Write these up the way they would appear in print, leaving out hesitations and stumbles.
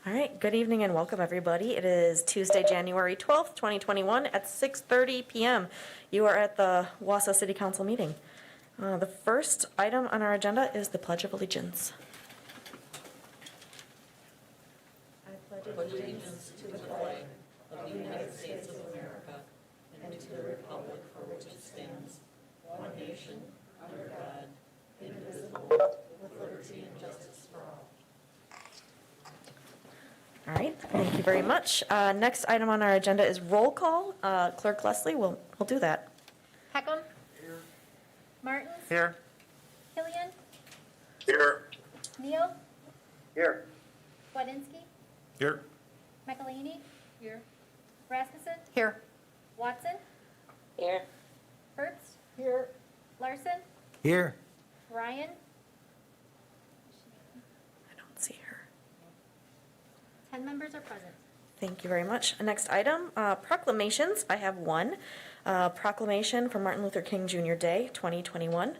All right, good evening and welcome everybody. It is Tuesday, January 12th, 2021 at 6:30 p.m. You are at the Wausau City Council meeting. The first item on our agenda is the Pledge of Allegiance. I pledge allegiance to the flag of the United States of America and to the republic for which it stands, one nation, under God, indivisible, with liberty and justice for all. All right, thank you very much. Next item on our agenda is roll call. Clerk Leslie will do that. Peckham. Here. Martins. Here. Killian. Here. Neal. Here. Wadinsky. Here. McElhaney. Here. Rasmussen. Here. Watson. Here. Hertz. Here. Larson. Here. Ryan. I don't see her. 10 members are present. Thank you very much. Next item, proclamations. I have one. Proclamation for Martin Luther King Jr. Day, 2021.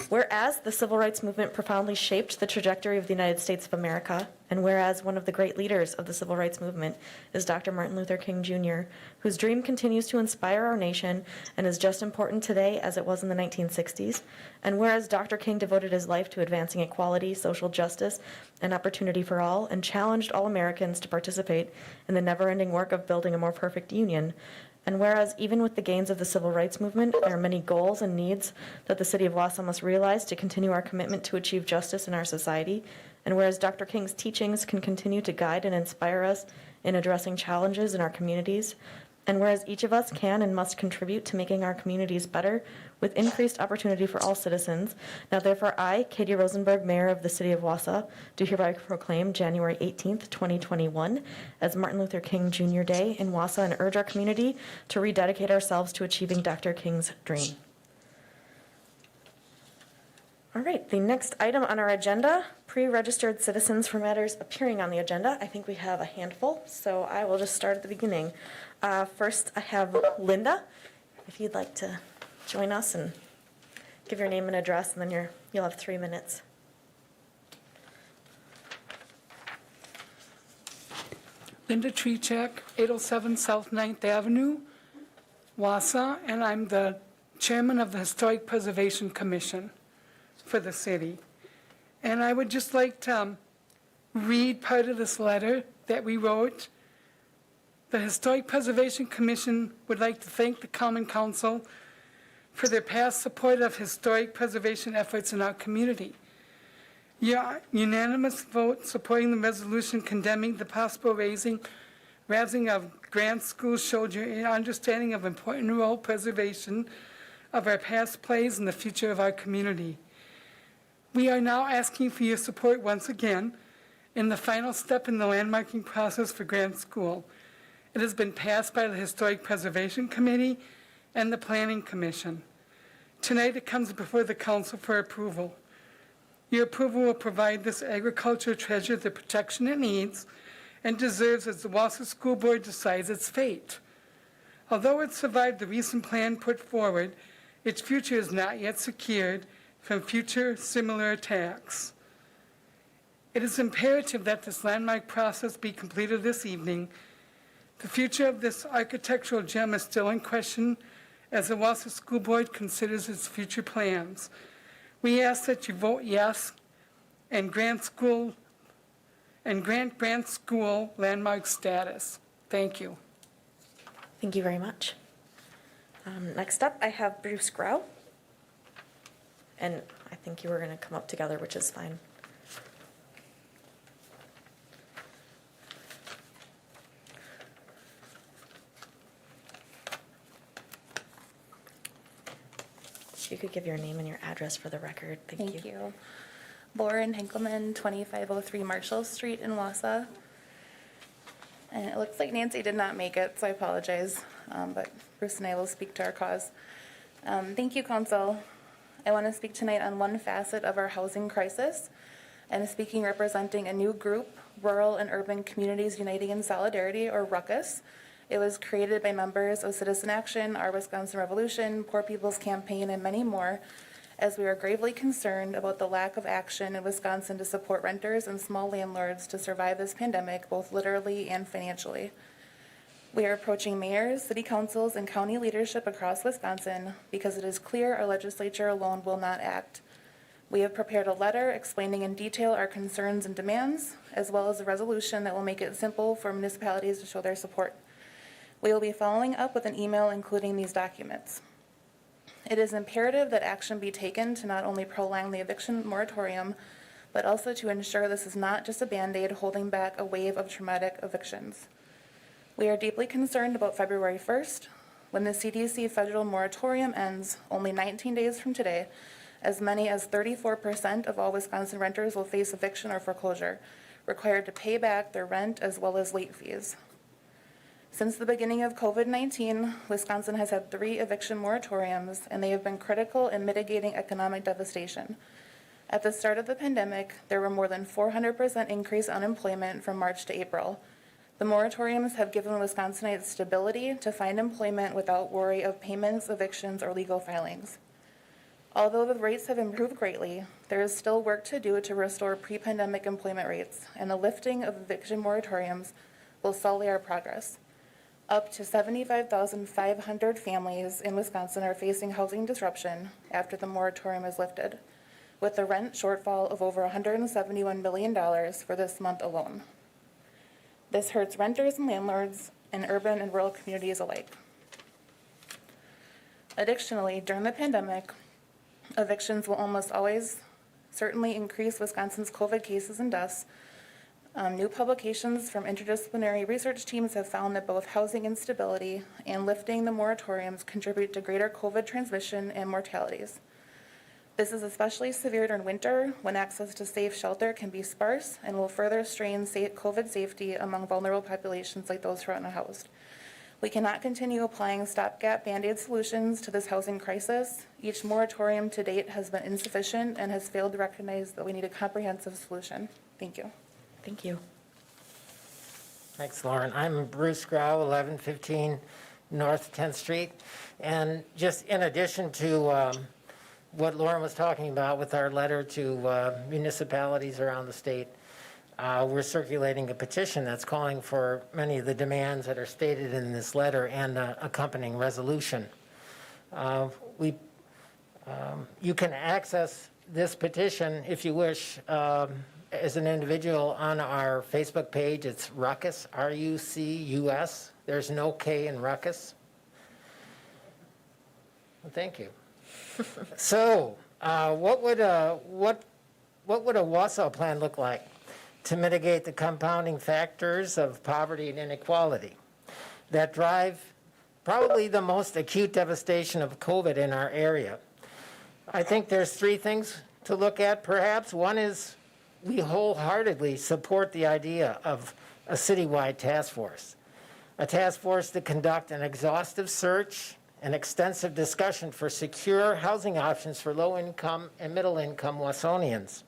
Whereas the civil rights movement profoundly shaped the trajectory of the United States of America, and whereas one of the great leaders of the civil rights movement is Dr. Martin Luther King Jr., whose dream continues to inspire our nation and is just important today as it was in the 1960s, and whereas Dr. King devoted his life to advancing equality, social justice, and opportunity for all, and challenged all Americans to participate in the never-ending work of building a more perfect union, and whereas even with the gains of the civil rights movement, there are many goals and needs that the city of Wausau must realize to continue our commitment to achieve justice in our society, and whereas Dr. King's teachings can continue to guide and inspire us in addressing challenges in our communities, and whereas each of us can and must contribute to making our communities better with increased opportunity for all citizens, now therefore I, Katie Rosenberg, Mayor of the City of Wausau, do hereby proclaim January 18th, 2021 as Martin Luther King Jr. Day in Wausau and urge our community to rededicate ourselves to achieving Dr. King's dream. All right, the next item on our agenda, pre-registered citizens for matters appearing on the agenda. I think we have a handful, so I will just start at the beginning. First, I have Linda, if you'd like to join us and give your name and address, and then you'll have 3 minutes. Linda Trechak, 807 South 9th Avenue, Wausau, and I'm the chairman of the Historic Preservation Commission for the city. And I would just like to read part of this letter that we wrote. The Historic Preservation Commission would like to thank the Common Council for their past support of historic preservation efforts in our community. Your unanimous vote supporting the resolution condemning the possible razing of Grant School showed your understanding of important role preservation of our past plays and the future of our community. We are now asking for your support once again in the final step in the landmarking process for Grant School. It has been passed by the Historic Preservation Committee and the Planning Commission. Tonight it comes before the Council for approval. Your approval will provide this agricultural treasure the protection it needs and deserves as the Wausau School Board decides its fate. Although it survived the recent plan put forward, its future is not yet secured from future similar attacks. It is imperative that this landmark process be completed this evening. The future of this architectural gem is still in question as the Wausau School Board considers its future plans. We ask that you vote yes and grant Grant School landmark status. Thank you. Thank you very much. Next up, I have Bruce Grau. And I think you were going to come up together, which is fine. If you could give your name and your address for the record. Thank you. Lauren Henkelman, 2503 Marshall Street in Wausau. And it looks like Nancy did not make it, so I apologize. But Bruce and I will speak to our cause. Thank you, Council. I want to speak tonight on one facet of our housing crisis, and speaking representing a new group, Rural and Urban Communities Uniting in Solidarity, or RUCUS. It was created by members of Citizen Action, Our Wisconsin Revolution, Poor People's Campaign, and many more, as we are gravely concerned about the lack of action in Wisconsin to support renters and small landlords to survive this pandemic, both literally and financially. We are approaching mayors, city councils, and county leadership across Wisconsin because it is clear our legislature alone will not act. We have prepared a letter explaining in detail our concerns and demands, as well as a resolution that will make it simple for municipalities to show their support. We will be following up with an email including these documents. It is imperative that action be taken to not only prolong the eviction moratorium, but also to ensure this is not just a Band-Aid holding back a wave of traumatic evictions. We are deeply concerned about February 1st, when the CDC federal moratorium ends only 19 days from today. As many as 34% of all Wisconsin renters will face eviction or foreclosure, required to pay back their rent as well as late fees. Since the beginning of COVID-19, Wisconsin has had 3 eviction moratoriums, and they have been critical in mitigating economic devastation. At the start of the pandemic, there were more than 400% increase in unemployment from March to April. The moratoriums have given Wisconsinites stability to find employment without worry of payments, evictions, or legal filings. Although the rates have improved greatly, there is still work to do to restore pre-pandemic employment rates, and the lifting of eviction moratoriums will sully our progress. Up to 75,500 families in Wisconsin are facing housing disruption after the moratorium is lifted, with a rent shortfall of over $171 million for this month alone. This hurts renters and landlords in urban and rural communities alike. Additionally, during the pandemic, evictions will almost always certainly increase Wisconsin's COVID cases and deaths. New publications from interdisciplinary research teams have found that both housing instability and lifting the moratoriums contribute to greater COVID transmission and mortalities. This is especially severe during winter, when access to safe shelter can be sparse and will further strain COVID safety among vulnerable populations like those who are unhoused. We cannot continue applying stopgap Band-Aid solutions to this housing crisis. Each moratorium to date has been insufficient and has failed to recognize that we need a comprehensive solution. Thank you. Thank you. Thanks, Lauren. I'm Bruce Grau, 1115 North 10th Street. And just in addition to what Lauren was talking about with our letter to municipalities around the state, we're circulating a petition that's calling for many of the demands that are stated in this letter and accompanying resolution. You can access this petition, if you wish, as an individual on our Facebook page. It's Ruckus, R-U-C-U-S. There's no K in Ruckus. Well, thank you. So, what would a Wausau plan look like to mitigate the compounding factors of poverty and inequality that drive probably the most acute devastation of COVID in our area? I think there's 3 things to look at, perhaps. One is we wholeheartedly support the idea of a citywide task force, a task force to conduct an exhaustive search and extensive discussion for secure housing options for low-income and middle-income Wausonians.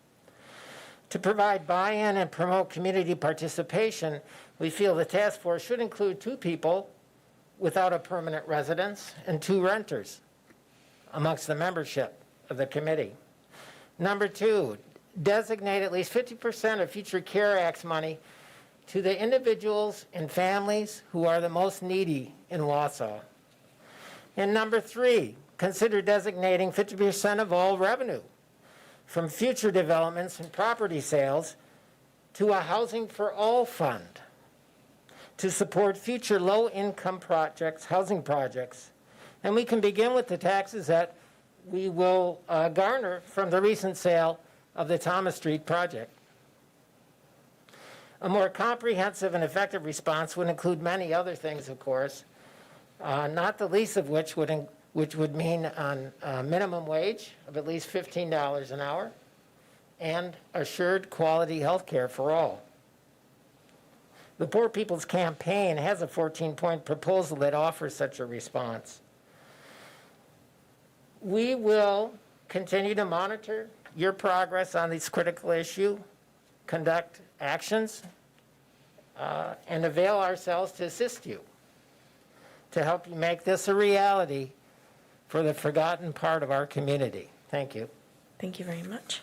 To provide buy-in and promote community participation, we feel the task force should include 2 people without a permanent residence and 2 renters amongst the membership of the committee. Number 2, designate at least 50% of future CARE Act money to the individuals and families who are the most needy in Wausau. And number 3, consider designating 50% of all revenue from future developments and property sales to a Housing for All fund to support future low-income projects, housing projects. And we can begin with the taxes that we will garner from the recent sale of the Thomas Street project. A more comprehensive and effective response would include many other things, of course, not the least of which would mean on minimum wage of at least $15 an hour and assured quality health care for all. The Poor People's Campaign has a 14-point proposal that offers such a response. We will continue to monitor your progress on this critical issue, conduct actions, and avail ourselves to assist you, to help you make this a reality for the forgotten part of our community. Thank you. Thank you very much.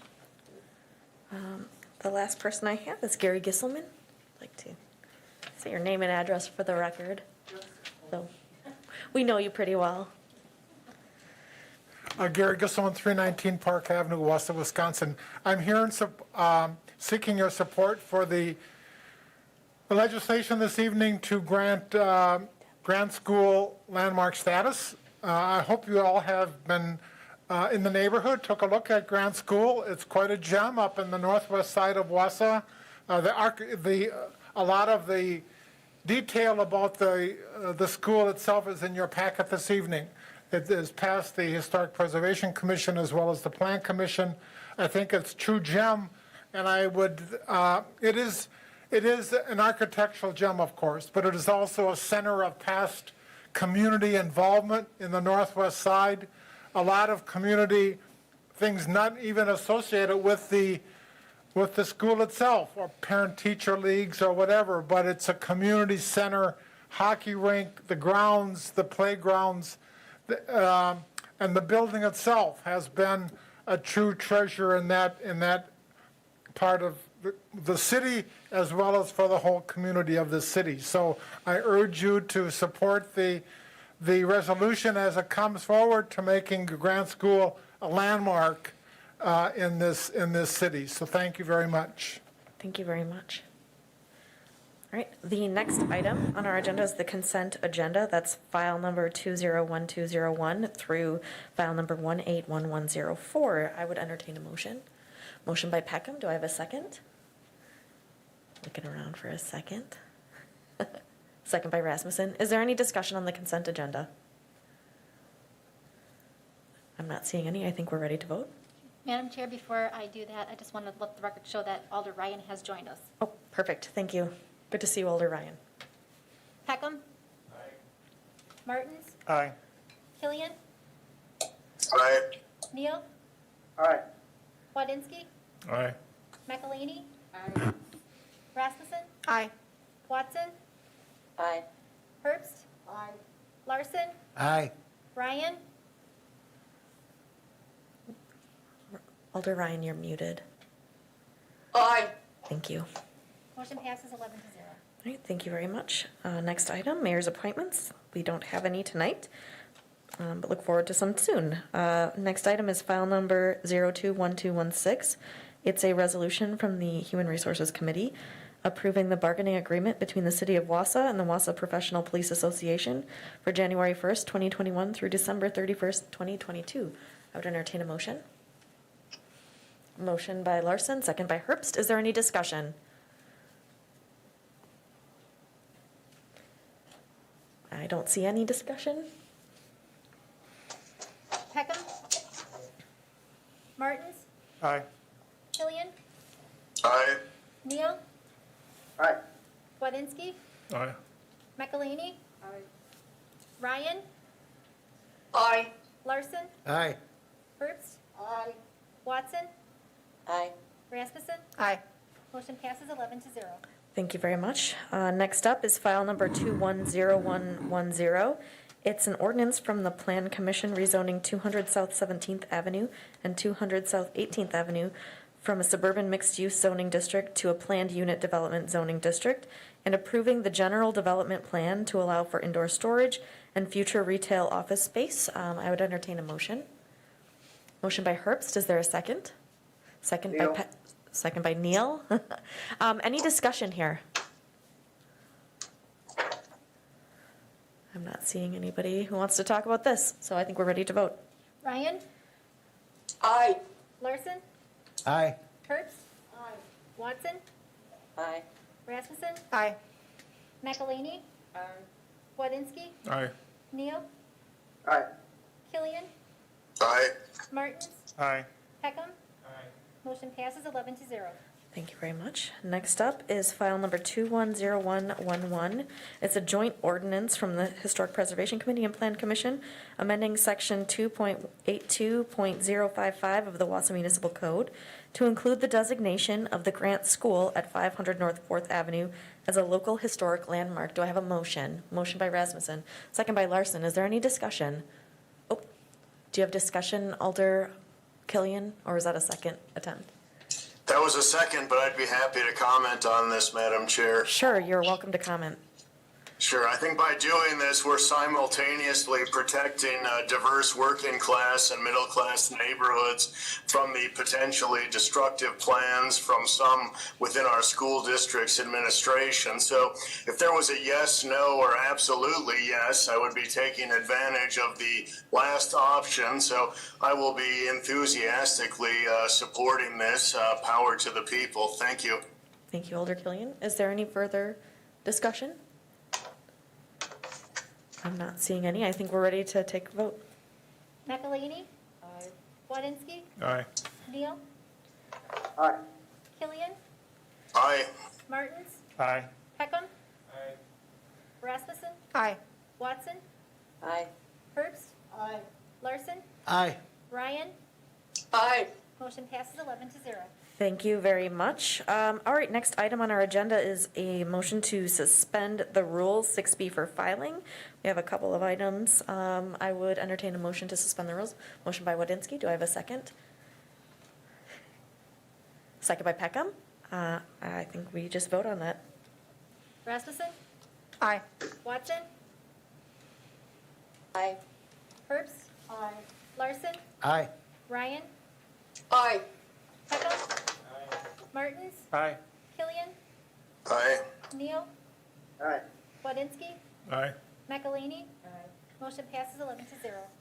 The last person I have is Gary Gisselman. I'd like to say your name and address for the record. So we know you pretty well. Gary Gisselman, 319 Park Avenue, Wausau, Wisconsin. I'm here seeking your support for the legislation this evening to grant Grant School landmark status. I hope you all have been in the neighborhood, took a look at Grant School. It's quite a gem up in the northwest side of Wausau. A lot of the detail about the school itself is in your packet this evening. It is passed the Historic Preservation Commission as well as the Plan Commission. I think it's true gem, and I would, it is an architectural gem, of course, but it is also a center of past community involvement in the northwest side. A lot of community things not even associated with the school itself, or parent-teacher leagues or whatever, but it's a community center, hockey rink, the grounds, the playgrounds, and the building itself has been a true treasure in that part of the city, as well as for the whole community of the city. So I urge you to support the resolution as it comes forward to making Grant School a landmark in this city. So thank you very much. Thank you very much. All right, the next item on our agenda is the consent agenda. That's file number 201201 through file number 181104. I would entertain a motion. Motion by Peckham. Do I have a second? Looking around for a second. Second by Rasmussen. Is there any discussion on the consent agenda? I'm not seeing any. I think we're ready to vote. Madam Chair, before I do that, I just want to let the record show that Alder Ryan has joined us. Oh, perfect. Thank you. Good to see you, Alder Ryan. Peckham? Aye. Martins? Aye. Killian? Aye. Neal? Aye. Wadinski? Aye. McElhaney? Aye. Rasmussen? Aye. Watson? Aye. Herbst? Aye. Larson? Aye. Ryan? Alder Ryan, you're muted. Aye. Thank you. Motion passes 11-0. All right, thank you very much. Next item, mayor's appointments. We don't have any tonight, but look forward to some soon. Next item is file number 021216. It's a resolution from the Human Resources Committee approving the bargaining agreement between the City of Wausau and the Wausau Professional Police Association for January 1st, 2021 through December 31st, 2022. I would entertain a motion. Motion by Larson, second by Herbst. Is there any discussion? I don't see any discussion. Peckham? Martins? Aye. Killian? Aye. Neal? Aye. Wadinski? Aye. McElhaney? Aye. Ryan? Aye. Larson? Aye. Herbst? Aye. Watson? Aye. Rasmussen? Aye. Motion passes 11-0. Thank you very much. Next up is file number 210110. It's an ordinance from the Plan Commission rezoning 200 South 17th Avenue and 200 South 18th Avenue from a suburban mixed-use zoning district to a planned unit development zoning district, and approving the general development plan to allow for indoor storage and future retail office space. I would entertain a motion. Motion by Herbst. Is there a second? Second Neal. by second by Neal. Any discussion here? I'm not seeing anybody who wants to talk about this, so I think we're ready to vote. Ryan? Aye. Larson? Aye. Herbst? Aye. Watson? Aye. Rasmussen? Aye. McElhaney? Aye. Wadinski? Aye. Neal? Aye. Killian? Aye. Martins? Aye. Peckham? Aye. Motion passes 11-0. Thank you very much. Next up is file number 210111. It's a joint ordinance from the Historic Preservation Committee and Plan Commission, amending section 2.82.055 of the Wausau Municipal Code to include the designation of the Grant School at 500 North 4th Avenue as a local historic landmark. Do I have a motion? Motion by Rasmussen, second by Larson. Is there any discussion? Oh, do you have discussion, Alder Killian, or was that a second attempt? That was a second, but I'd be happy to comment on this, Madam Chair. Sure, you're welcome to comment. Sure. I think by doing this, we're simultaneously protecting diverse working class and middle class neighborhoods from the potentially destructive plans from some within our school district's administration. So if there was a yes, no, or absolutely yes, I would be taking advantage of the last option. So I will be enthusiastically supporting this. Power to the people. Thank you. Thank you, Alder Killian. Is there any further discussion? I'm not seeing any. I think we're ready to take a vote. McElhaney? Aye. Wodinski? Aye. Neal? Aye. Killian? Aye. Martins? Aye. Peckham? Aye. Rasmussen? Aye. Watson? Aye. Herbst? Aye. Larson? Aye. Ryan? Aye. Motion passes 11-0. Thank you very much. All right, next item on our agenda is a motion to suspend the rules, 6B for filing. We have a couple of items. I would entertain a motion to suspend the rules. Motion by Wodinski. Do I have a second? Second by Peckham. I think we just vote on that. Rasmussen? Aye. Watson? Aye. Herbst? Aye. Larson? Aye. Ryan? Aye. Peckham? Martins? Aye. Killian? Aye. Neal? Aye. Wodinski? Aye. McElhaney? Motion passes 11-0.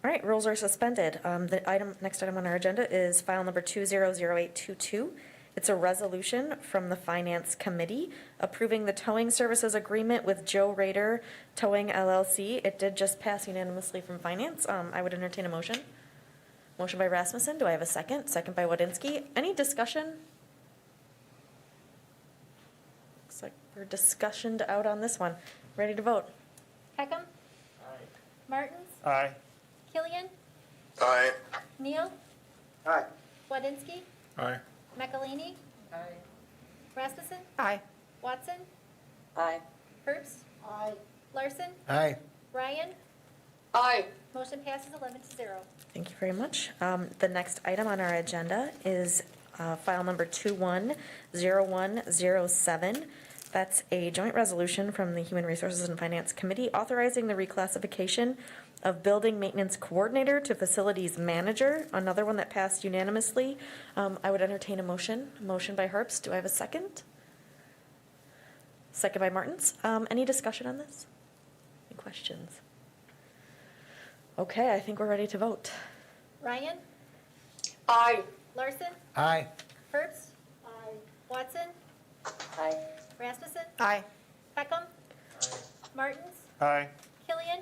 All right, rules are suspended. Next item on our agenda is file number 200822. It's a resolution from the Finance Committee approving the towing services agreement with Joe Rader Towing LLC. It did just pass unanimously from Finance. I would entertain a motion. Motion by Rasmussen. Do I have a second? Second by Wodinski. Any discussion? Looks like we're discussioned out on this one. Ready to vote? Peckham? Martins? Aye. Killian? Aye. Neal? Aye. Wodinski? Aye. McElhaney? Rasmussen? Aye. Watson? Aye. Herbst? Aye. Larson? Aye. Ryan? Aye. Motion passes 11-0. Thank you very much. The next item on our agenda is file number 210107. That's a joint resolution from the Human Resources and Finance Committee authorizing the reclassification of building maintenance coordinator to facilities manager, another one that passed unanimously. I would entertain a motion. Motion by Herbst. Do I have a second? Second by Martins. Any discussion on this? Any questions? Okay, I think we're ready to vote. Ryan? Aye. Larson? Aye. Herbst? Aye. Watson? Aye. Rasmussen? Aye. Peckham? Martins? Aye. Killian?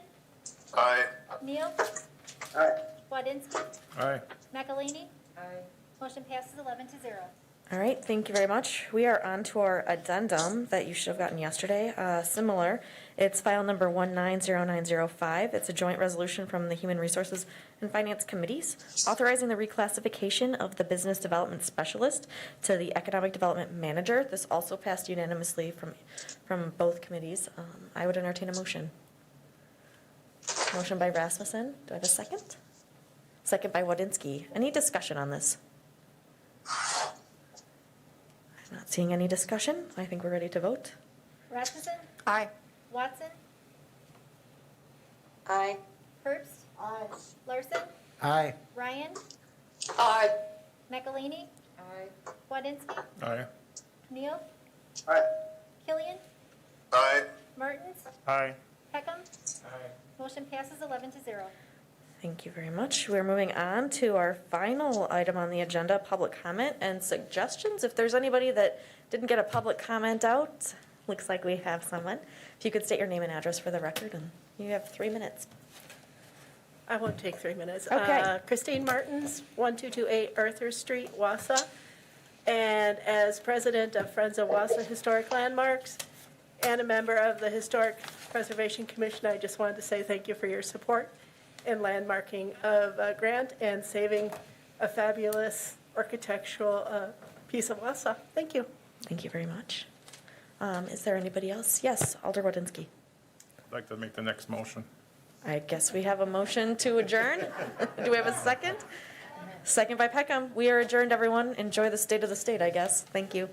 Aye. Neal? Aye. Wodinski? Aye. McElhaney? Motion passes 11-0. All right, thank you very much. We are on to our addendum that you should have gotten yesterday. Similar, it's file number 190905. It's a joint resolution from the Human Resources and Finance Committees authorizing the reclassification of the Business Development Specialist to the Economic Development Manager. This also passed unanimously from both committees. I would entertain a motion. Motion by Rasmussen. Do I have a second? Second by Wodinski. Any discussion on this? I'm not seeing any discussion. I think we're ready to vote. Rasmussen? Aye. Watson? Aye. Herbst? Aye. Larson? Aye. Ryan? Aye. McElhaney? Aye. Wodinski? Aye. Neal? Aye. Killian? Aye. Martins? Aye. Peckham? Motion passes 11-0. Thank you very much. We're moving on to our final item on the agenda, public comment and suggestions. If there's anybody that didn't get a public comment out, looks like we have someone. If you could state your name and address for the record, and you have 3 minutes. I won't take 3 minutes. Okay. Christine Martins, 1228 Arthur Street, Wausau. And as president of Friends of Wausau Historic Landmarks and a member of the Historic Preservation Commission, I just wanted to say thank you for your support in landmarking of Grant and saving a fabulous architectural piece of Wausau. Thank you. Thank you very much. Is there anybody else? Yes, Alder Wodinski. I'd like to make the next motion. I guess we have a motion to adjourn. Do we have a second? Second by Peckham. We are adjourned, everyone. Enjoy the state of the state, I guess. Thank you.